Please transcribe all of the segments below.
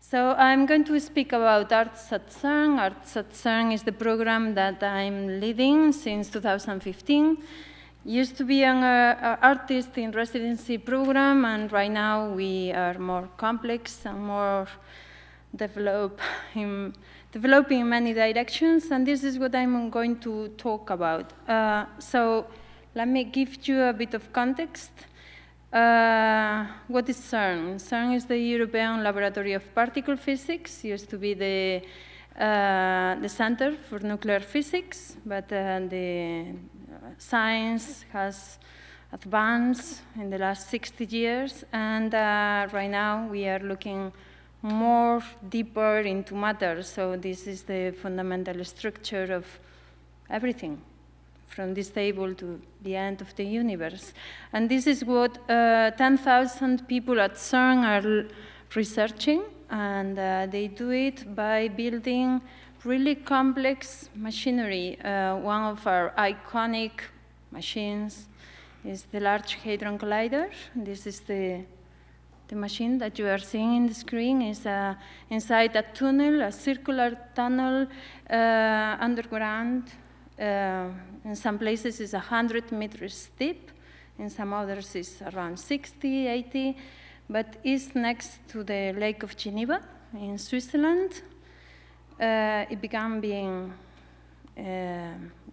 So I'm going to speak about Arts at CERN. Arts at CERN is the program that I'm leading since 2015. Used to be an artist in residency program, and right now we are more complex and more developing in many directions, and this is what I'm going to talk about. So let me give you a bit of context. What is CERN? CERN is the European Laboratory of Particle Physics. Used to be the Center for Nuclear Physics, but the science has advanced in the last 60 years, and right now we are looking more deeper into matter. So this is the fundamental structure of everything, from this table to the end of the universe. And this is what 10,000 people at CERN are researching, and they do it by building really complex machinery. One of our iconic machines is the Large Hadron Collider. This is the machine that you are seeing in the screen. Is inside a tunnel, a circular tunnel underground. In some places it's 100 meters deep, in some others it's around 60, 80, but it's next to the Lake of Geneva in Switzerland. It began being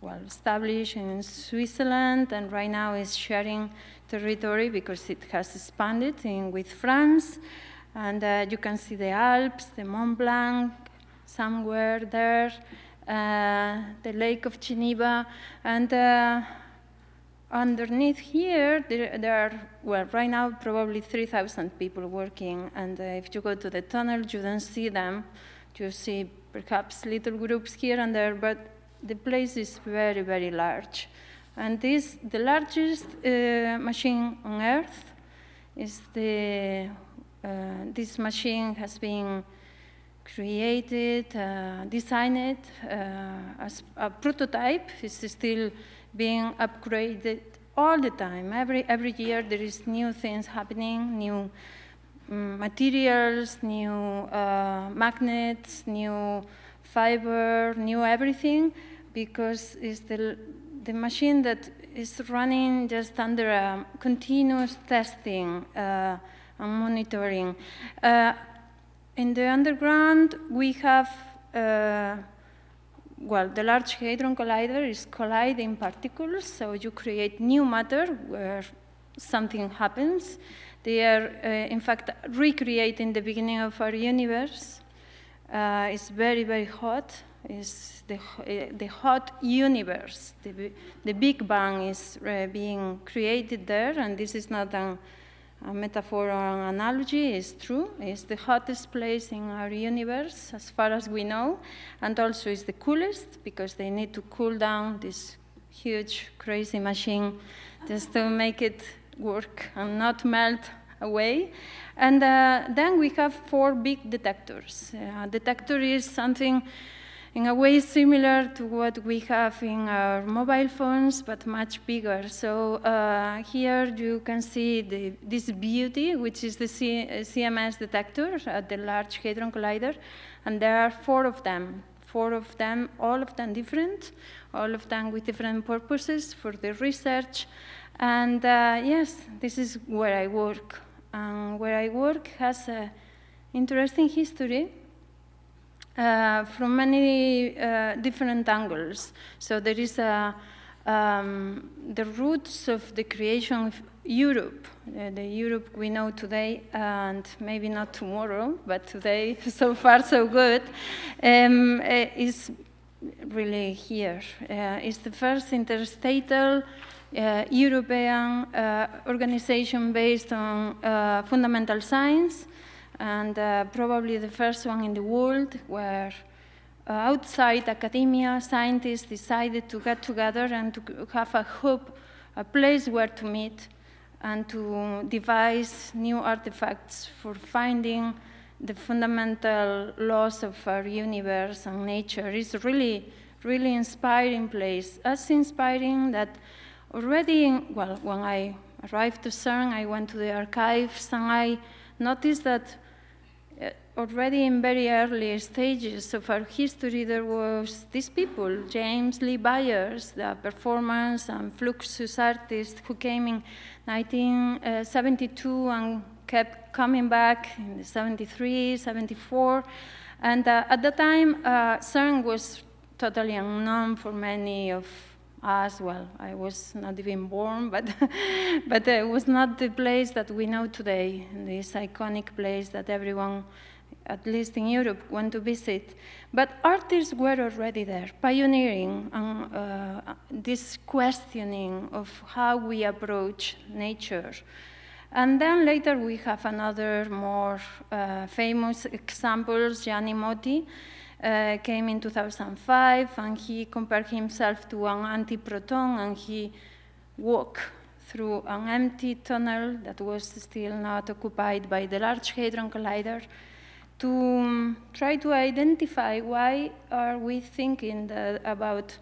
well established in Switzerland, and right now is sharing territory because it has expanded with France. And you can see the Alps, the Mont Blanc, somewhere there, the Lake of Geneva, and underneath here, there are, well, right now, probably 3,000 people working, and if you go to the tunnel, you don't see them. You see perhaps little groups here and there, but the place is very, very large. And this, the largest machine on Earth, is this machine has been created, designed as a prototype. It's still being upgraded all the time. Every year there is new things happening, new materials, new magnets, new fiber, new everything, because it's the machine that is running just under a continuous testing and monitoring. In the underground, we have, well, the Large Hadron Collider is colliding particles, so you create new matter where something happens. They are, in fact, recreating the beginning of our universe. It's very, very hot. It's the hot universe. The Big Bang is being created there, and this is not a metaphor or an analogy. It's true. It's the hottest place in our universe, as far as we know, and also it's the coolest, because they need to cool down this huge, crazy machine just to make it work and not melt away. And then we have 4 big detectors. A detector is something in a way similar to what we have in our mobile phones, but much bigger. So here you can see this beauty, which is the CMS detector at the Large Hadron Collider, and there are 4 of them. 4 of them, all of them different, all of them with different purposes for the research. And yes, this is where I work. And where I work has an interesting history from many different angles. So there is the roots of the creation of Europe, the Europe we know today, and maybe not tomorrow, but today, so far so good, is really here. It's the first interstatal European organization based on fundamental science, and probably the first one in the world where outside academia, scientists decided to get together and to have a hub, a place where to meet and to devise new artifacts for finding the fundamental laws of our universe and nature. It's a really, really inspiring place, as inspiring that already, well, when I arrived to CERN, I went to the archives and I noticed that already in very early stages of our history, there was these people, James Lee Byers, the performance and fluxus artist who came in 1972 and kept coming back in 73, 74. And at the time, CERN was totally unknown for many of us. Well, I was not even born, but it was not the place that we know today, this iconic place that everyone, at least in Europe, went to visit. But artists were already there, pioneering this questioning of how we approach nature. And then later we have another more famous examples. Gianni Motti came in 2005, and he compared himself to an antiproton, and he walked through an empty tunnel that was still not occupied by the Large Hadron Collider to try to identify why are we thinking about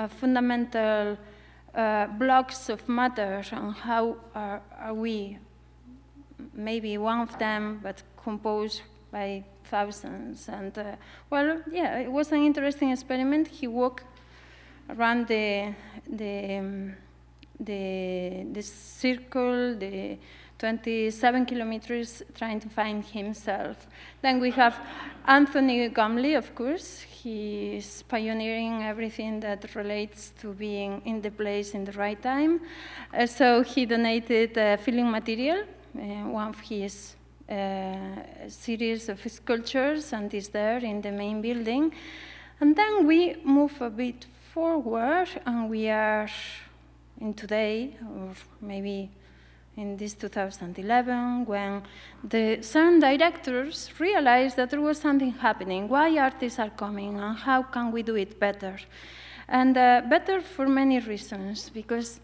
fundamental blocks of matter, and how are we, maybe one of them, but composed by thousands. And well, yeah, it was an interesting experiment. He walked around the circle, the 27 kilometers, trying to find himself. Then we have Anthony Gumley, of course. He is pioneering everything that relates to being in the place in the right time. So he donated filling material, one of his series of sculptures, and is there in the main building. And then we move a bit forward, and we are in today, or maybe in this 2011, when the CERN directors realized that there was something happening, why artists are coming, and how can we do it better. And better for many reasons, because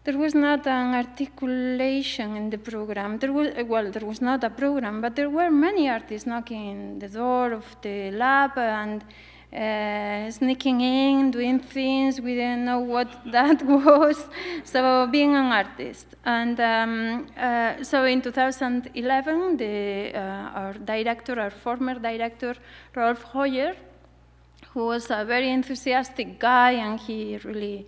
there was not an articulation in the program. There was not a program, but there were many artists knocking in the door of the lab and sneaking in, doing things. We didn't know what that was. So being an artist. And so in 2011, our former director, Rolf Hoyer, who was a very enthusiastic guy, and he really,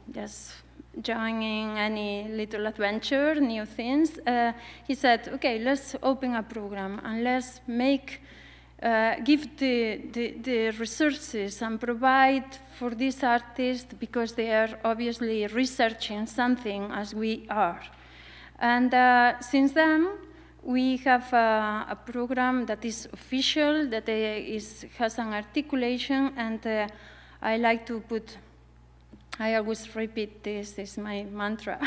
just joining any little adventure, new things, he said, okay, let's open a program and let's give the resources and provide for these artists, because they are obviously researching something as we are. And since then, we have a program that is official, that has an articulation, and I like to put, I always repeat this, is my mantra.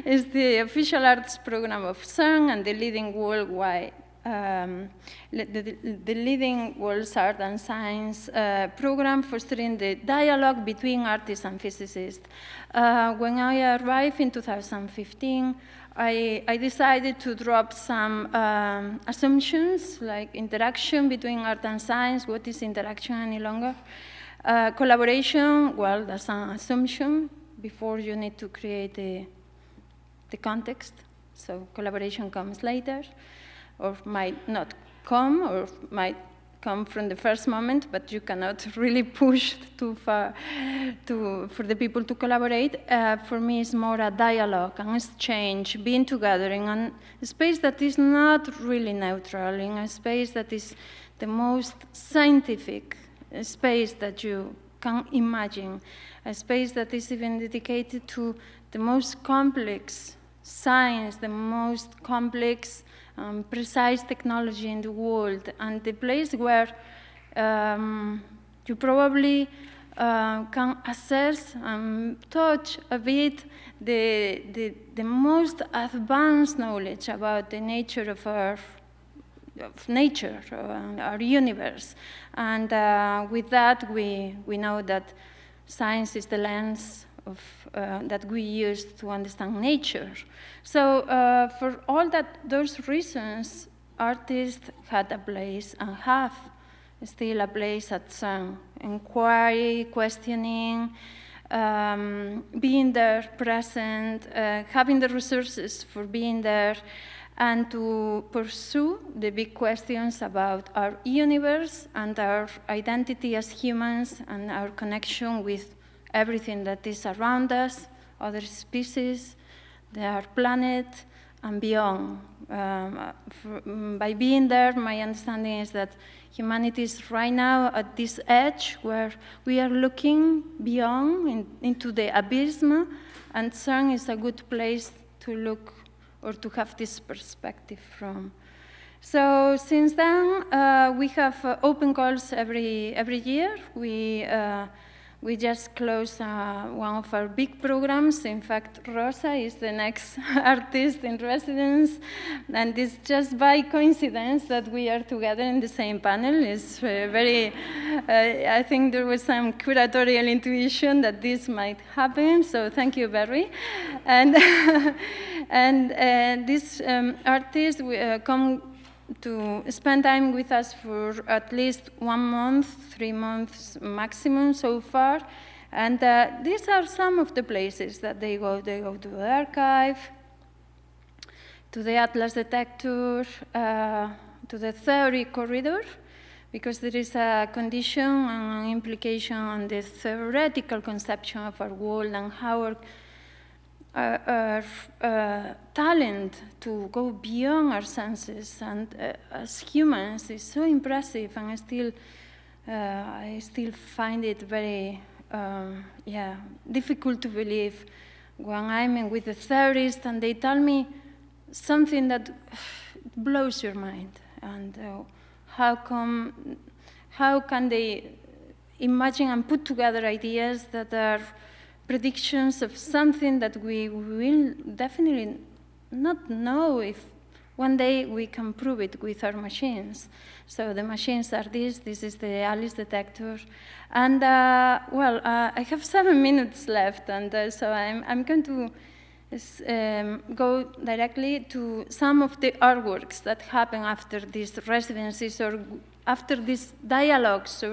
It's the official arts program of CERN and the leading worldwide, the leading world's art and science program fostering the dialogue between artists and physicists. When I arrived in 2015, I decided to drop some assumptions, like interaction between art and science. What is interaction any longer? Collaboration, well, that's an assumption. Before you need to create the context. So collaboration comes later, or might not come, or might come from the first moment, but you cannot really push too far for the people to collaborate. For me, it's more a dialogue, an exchange, being together in a space that is not really neutral, in a space that is the most scientific space that you can imagine, a space that is even dedicated to the most complex science, the most complex precise technology in the world, and the place where you probably can assess and touch a bit the most advanced knowledge about the nature of our universe. And with that, we know that science is the lens that we use to understand nature. So for all those reasons, artists had a place and have still a place at CERN. Inquiry, questioning, being there, present, having the resources for being there. and to pursue the big questions about our universe and our identity as humans and our connection with everything that is around us, other species, our planet, and beyond. By being there, my understanding is that humanity is right now at this edge where we are looking beyond into the abyss, and CERN is a good place to look or to have this perspective from. So since then, we have open calls every year. We just closed one of our big programs. In fact, Rosa is the next artist in residence, and it's just by coincidence that we are together in the same panel. It's very, I think there was some curatorial intuition that this might happen, so thank you, Barry. And, these artists come to spend time with us for at least 1 month, 3 months maximum so far. And these are some of the places that they go. They go to the archive, to the Atlas detector, to the theory corridor, because there is a condition and an implication on the theoretical conception of our world and how our talent to go beyond our senses and as humans is so impressive, and I still find it very difficult to believe when I'm with the theorists and they tell me something that blows your mind. And how can they imagine and put together ideas that are predictions of something that we will definitely not know if one day we can prove it with our machines. So the machines are this is the Alice detector. And I have 7 minutes left, and so I'm going to go directly to some of the artworks that happen after these residencies or after these dialogues.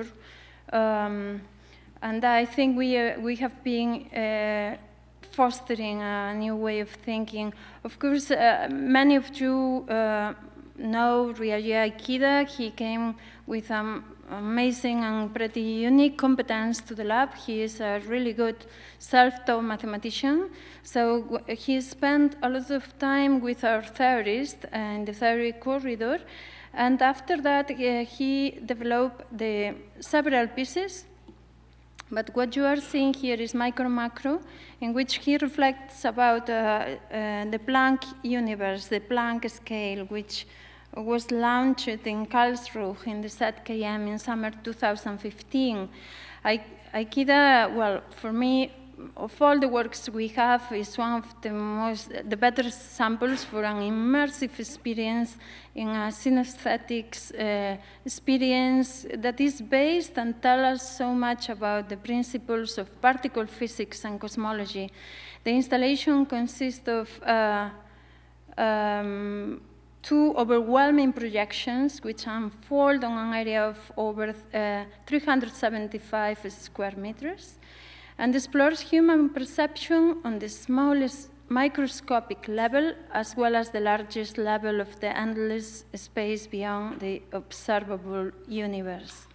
And I think we have been fostering a new way of thinking. Of course, many of you know Ryuji Aikida. He came with amazing and pretty unique competence to the lab. He is a really good self-taught mathematician. So he spent a lot of time with our theorists in the theory corridor. And after that, he developed several pieces. But what you are seeing here is micro-macro, in which he reflects about the Planck universe, the Planck scale, which was launched in Karlsruhe in the ZKM in summer 2015. Aikida, well, for me, of all the works we have, is one of the better samples for an immersive experience in a synesthetics experience that is based and tells us so much about the principles of particle physics and cosmology. The installation consists of 2 overwhelming projections which unfold on an area of over 375 square meters, and explores human perception on the smallest microscopic level, as well as the largest level of the endless space beyond the observable universe.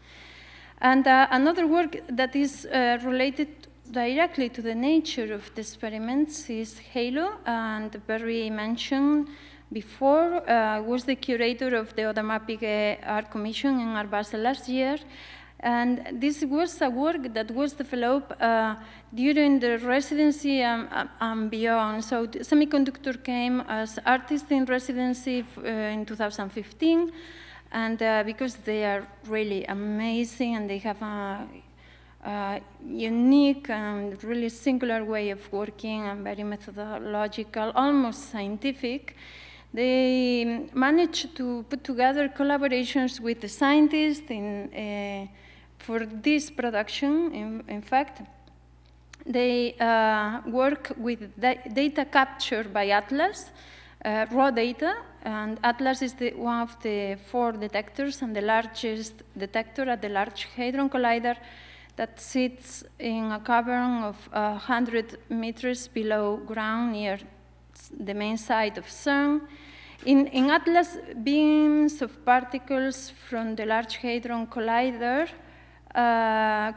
And another work that is related directly to the nature of the experiments is Halo, and Barry mentioned before, was the curator of the Audemars Piguet Art Commission in Art Basel last year. And this was a work that was developed during the residency and beyond. So the Semiconductor came as artist in residency in 2015, and because they are really amazing and they have a unique and really singular way of working and very methodological, almost scientific, they managed to put together collaborations with the scientists for this production. In fact, they work with data captured by Atlas, raw data, and Atlas is one of the 4 detectors and the largest detector at the Large Hadron Collider that sits in a cavern of 100 meters below ground near the main site of CERN. In Atlas, beams of particles from the Large Hadron Collider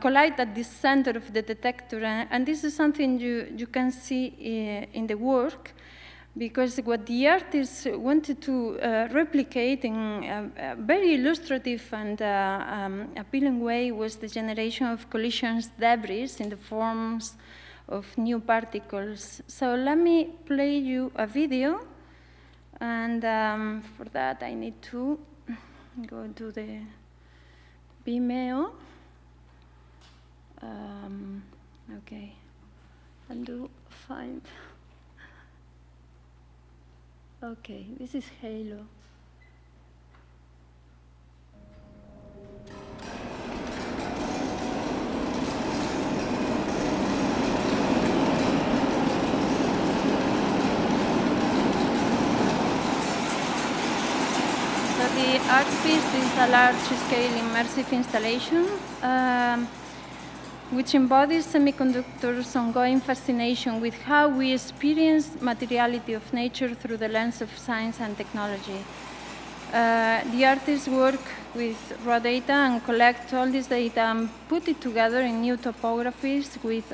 collide at the center of the detector, and this is something you can see in the work, because what the artists wanted to replicate in a very illustrative and appealing way was the generation of collisions debris in the forms of new particles. So let me play you a video, and for that I need to go to the Vimeo. Okay, and do find. Okay, this is Halo. So the art piece is a large-scale immersive installation which embodies semiconductors' ongoing fascination with how we experience materiality of nature through the lens of science and technology. The artists work with raw data and collect all this data and put it together in new topographies with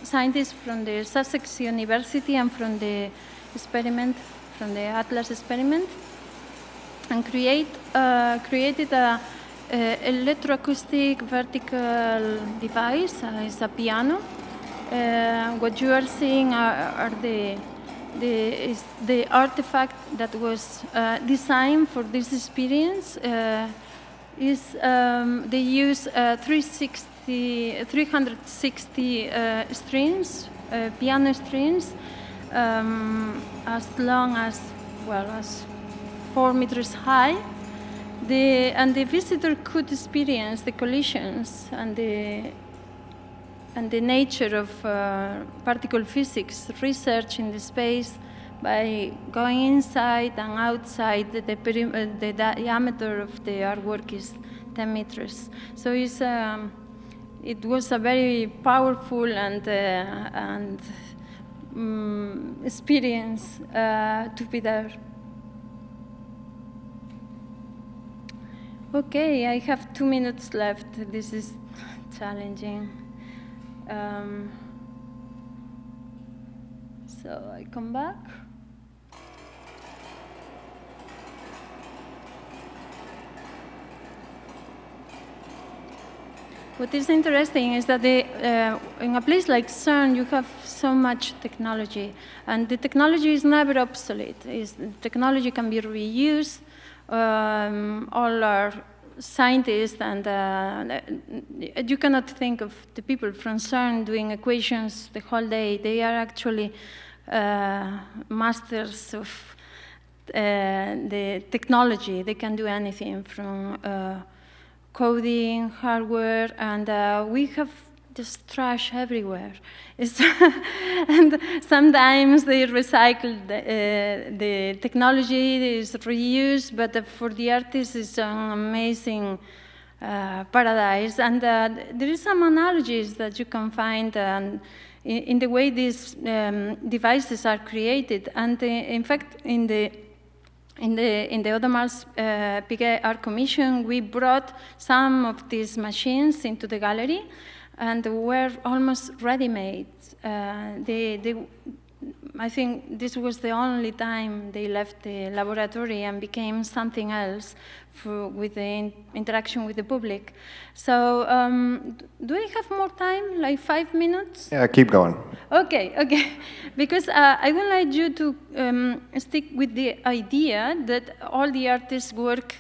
scientists from the Sussex University and from the experiment, from the Atlas experiment, and created a electroacoustic vertical device. It's a piano. What you are seeing are is the artifact that was designed for this experience. They use 360 strings, piano strings, as long as, well, as 4 meters high. And the visitor could experience the collisions and the nature of particle physics research in the space by going inside and outside. The diameter of the artwork is 10 meters. So it was a very powerful and experience to be there. Okay, I have 2 minutes left. This is challenging. So I come back. What is interesting is that in a place like CERN, you have so much technology, and the technology is never obsolete. The technology can be reused. All our scientists, and you cannot think of the people from CERN doing equations the whole day. They are actually masters of the technology. They can do anything from coding, hardware, and we have just trash everywhere. And sometimes they recycle the technology is reused, but for the artists it's an amazing paradise. And there is some analogies that you can find in the way these devices are created. And in fact, in the Audemars Piguet Art Commission, we brought some of these machines into the gallery, and were almost ready-made. I think this was the only time they left the laboratory and became something else with the interaction with the public. So do I have more time, like 5 minutes? Yeah, keep going. Okay. Because I would like you to stick with the idea that all the artists' work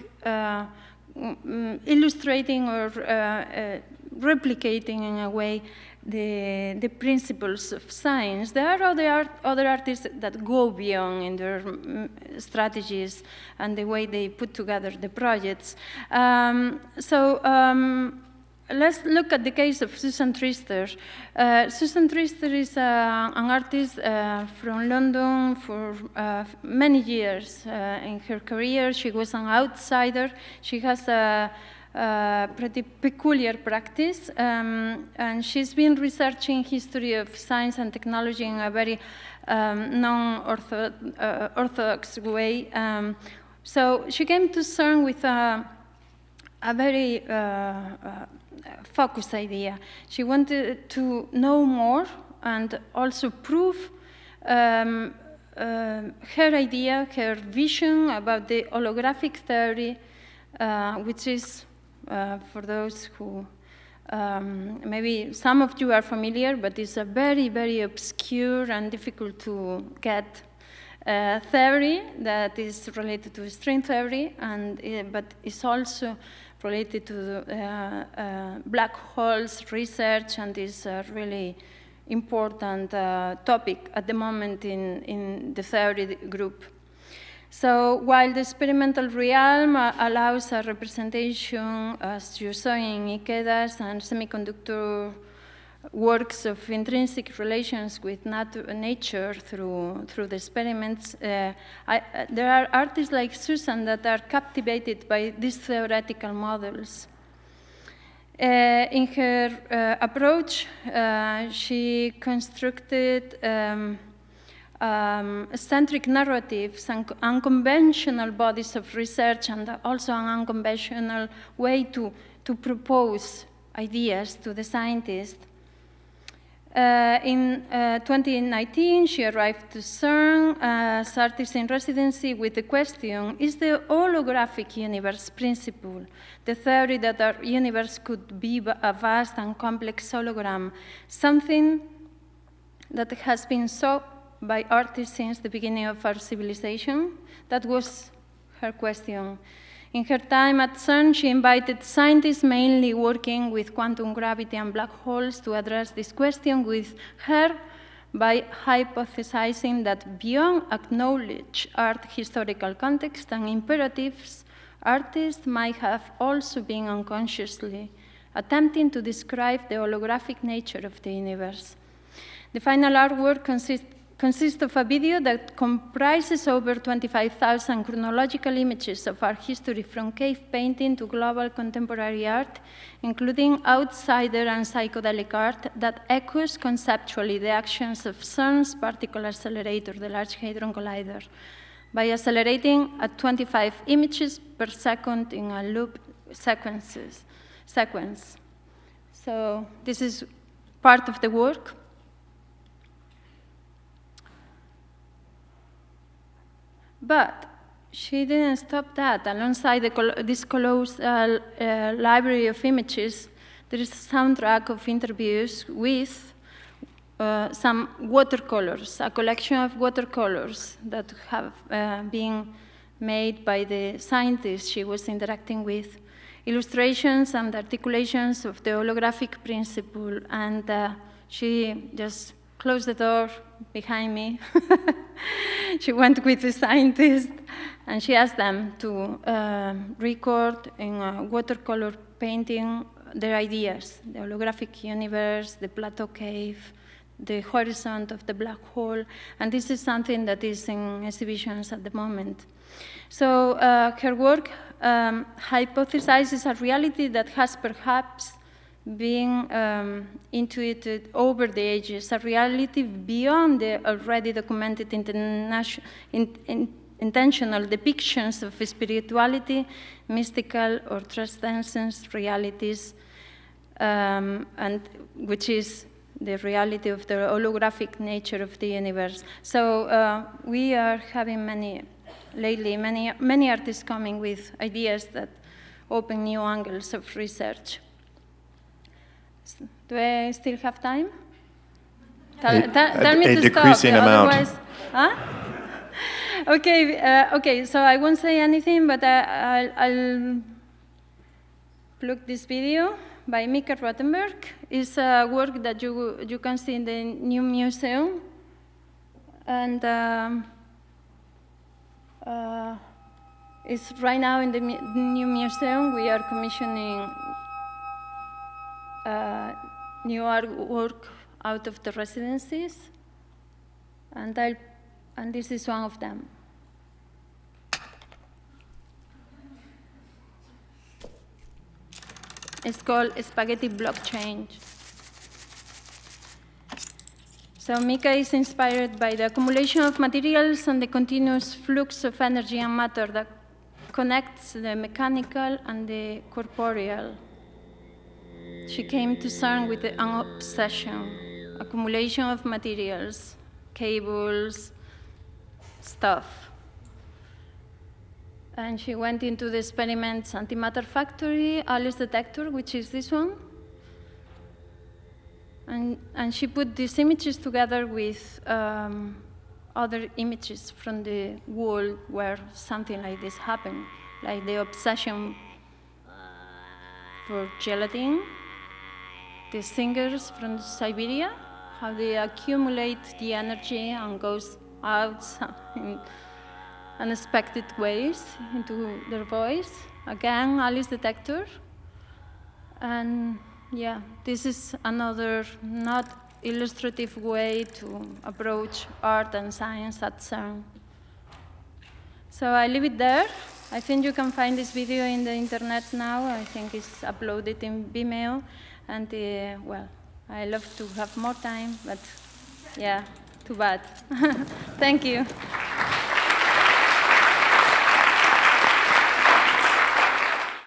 illustrating or replicating in a way the principles of science. There are other artists that go beyond in their strategies and the way they put together the projects. Let's look at the case of Susan Treister. Susan Treister is an artist from London for many years. In her career, she was an outsider. She has a pretty peculiar practice, and she's been researching history of science and technology in a very non-orthodox way. So she came to CERN with a very focused idea. She wanted to know more and also prove her idea, her vision about the holographic theory, which is, for those who, maybe some of you are familiar, but it's a very, very obscure and difficult to get theory that is related to string theory, but it's also related to black holes research, and is a really important topic at the moment in the theory group. So while the experimental realm allows a representation, as you saw in Ikeda's and semiconductor works of intrinsic relations with nature through the experiments, there are artists like Susan that are captivated by these theoretical models. In her approach, she constructed eccentric narratives and unconventional bodies of research, and also an unconventional way to propose ideas to the scientists. In 2019, she arrived to CERN as artist in residency with the question, is the holographic universe principle, the theory that our universe could be a vast and complex hologram, something that has been sought by artists since the beginning of our civilization? That was her question. In her time at CERN, she invited scientists mainly working with quantum gravity and black holes to address this question with her by hypothesizing that beyond acknowledged art historical context and imperatives, artists might have also been unconsciously attempting to describe the holographic nature of the universe. The final artwork consists of a video that comprises over 25,000 chronological images of art history from cave painting to global contemporary art, including outsider and psychedelic art that echoes conceptually the actions of CERN's particle accelerator, the Large Hadron Collider, by accelerating at 25 images per second in a loop sequence. So this is part of the work. But she didn't stop that. Alongside this colossal library of images, there is a soundtrack of interviews with some watercolors, a collection of watercolors that have been made by the scientists she was interacting with, illustrations and articulations of the holographic principle, and she just closed the door behind me. She went with the scientists, and she asked them to record in a watercolor painting their ideas, the holographic universe, the plateau cave, the horizon of the black hole, and this is something that is in exhibitions at the moment. So her work hypothesizes a reality that has perhaps being intuited over the ages, a reality beyond the already documented intentional depictions of spirituality, mystical or transcendent realities, and which is the reality of the holographic nature of the universe. So we are having many artists coming with ideas that open new angles of research. Do I still have time? Tell me to stop. Decreasing amount. Otherwise, huh? Okay, so I won't say anything, but I'll plug this video by Mika Rothenberg. It's a work that you can see in the new museum, and it's right now in the new museum. We are commissioning new artwork out of the residencies, and this is one of them. It's called Spaghetti Block Change. So Mika is inspired by the accumulation of materials and the continuous flux of energy and matter that connects the mechanical and the corporeal. She came to CERN with an obsession, accumulation of materials, cables, stuff. And she went into the experiments antimatter factory, Alice detector, which is this one. And she put these images together with other images from the world where something like this happened, like the obsession for gelatin, the singers from Siberia, how they accumulate the energy and goes out in unexpected ways into their voice. Again, Alice detector. And yeah, this is another not illustrative way to approach art and science at CERN. So I leave it there. I think you can find this video in the internet now. I think it's uploaded in Vimeo. And well, I love to have more time, but yeah, too bad. Thank you.